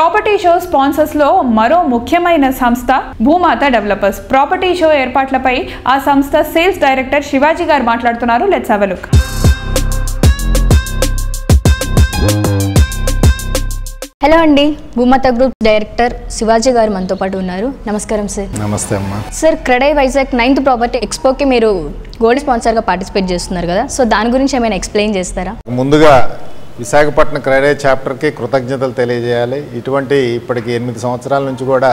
Property show sponsors లో మరో ముఖ్యమైన సంస్థ భూమాత డెవలపర్స్. ప్రాపర్టీ షో ఏర్పాట్లపై ఆ సంస్థ సేల్స్ డైరెక్టర్ శివాజీ గారు మాట్లాడుతున్నారు. Let's have a look. Hello అండి, భూమాత గ్రూప్ డైరెక్టర్ శివాజీ గారు మనతో పాటు ఉన్నారు. నమస్కారం సార్. నమస్తే అమ్మా. Sir, CREDAI Vizag 9th property ఎక్స్పోకి మీరు గోల్డ్ స్పాన్సర్గా పార్టిసిపేట్ చేస్తున్నారు కదా, సో దాని గురించి ఏమైనా ఎక్స్ప్లెయిన్ చేస్తారా? ముందుగా విశాఖపట్నం క్రెడై చాప్టర్కి కృతజ్ఞతలు తెలియజేయాలి. ఇప్పటికి 8 సంవత్సరాల నుంచి కూడా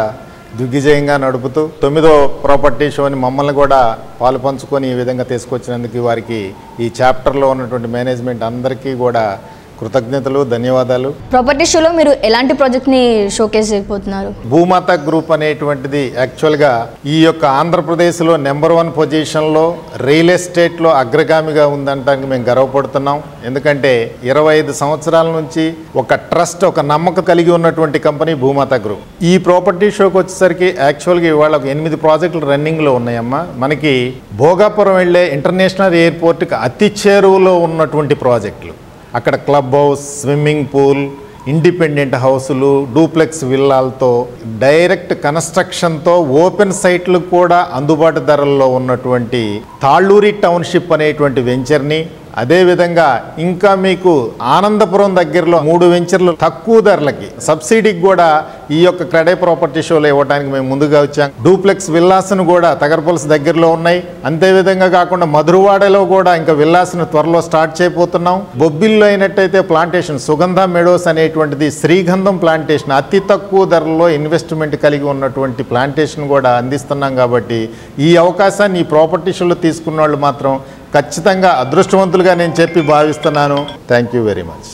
దిగ్విజయంగా నడుపుతూ 9వ ప్రాపర్టీ షోని మమ్మల్ని కూడా పాలు పంచుకొని ఈ విధంగా తీసుకొచ్చినందుకు వారికి ఈ చాప్టర్లో ఉన్నటువంటి మేనేజ్మెంట్ అందరికీ కూడా కృతజ్ఞతలు, ధన్యవాదాలు. ప్రాపర్టీ షోలో మీరు ఎలాంటి ప్రాజెక్ట్ని షోకేస్ చేయబోతున్నారు? భూమాత గ్రూప్ అనేటువంటిది యాక్చువల్గా ఈ యొక్క ఆంధ్రప్రదేశ్లో నెంబర్ 1 పొజిషన్లో రియల్ ఎస్టేట్లో అగ్రగామిగా ఉందంటానికి మేము గర్వపడుతున్నాం. ఎందుకంటే 25 సంవత్సరాల నుంచి ఒక ట్రస్ట్, ఒక నమ్మకం కలిగి ఉన్నటువంటి కంపెనీ భూమాత గ్రూప్. ఈ ప్రాపర్టీ షోకి వచ్చేసరికి యాక్చువల్గా ఇవాళ 8 ప్రాజెక్టులు రన్నింగ్లో ఉన్నాయమ్మా. మనకి భోగాపురం వెళ్ళే ఇంటర్నేషనల్ ఎయిర్పోర్ట్కి అతి చేరువలో ఉన్నటువంటి ప్రాజెక్టులు. అక్కడ club house, swimming pool, independent హౌసులు, డూప్లెక్స్ విల్లాలతో డైరెక్ట్ కన్స్ట్రక్షన్తో ఓపెన్ సైట్లు కూడా అందుబాటు ధరల్లో ఉన్నటువంటి తాళ్ళూరి టౌన్షిప్ అనేటువంటి వెంచర్ని, అదేవిధంగా ఇంకా మీకు ఆనందపురం దగ్గరలో 3 వెంచర్లు తక్కువ ధరలకి సబ్సిడీకి కూడా ఈ యొక్క క్రెడై ప్రాపర్టీ షోలో ఇవ్వడానికి మేము ముందుగా వచ్చాం. డూప్లెక్స్ విల్లాస్ను కూడా తగరపల్స్ దగ్గరలో ఉన్నాయి. అంతేవిధంగా కాకుండా మధురవాడలో కూడా ఇంకా విల్లాస్ను త్వరలో స్టార్ట్ చేయబోతున్నాం. బొబ్బిల్లో అయినట్టయితే ప్లాంటేషన్ సుగంధ మెడోస్ అనేటువంటిది శ్రీగంధం ప్లాంటేషన్ అతి తక్కువ ధరలో ఇన్వెస్ట్మెంట్ కలిగి ఉన్నటువంటి ప్లాంటేషన్ కూడా అందిస్తున్నాం. కాబట్టి ఈ అవకాశాన్ని ఈ ప్రాపర్టీ షోలో తీసుకున్న వాళ్ళు మాత్రం ఖచ్చితంగా అదృష్టవంతులుగా నేను చెప్పి భావిస్తున్నాను. Thank you very much.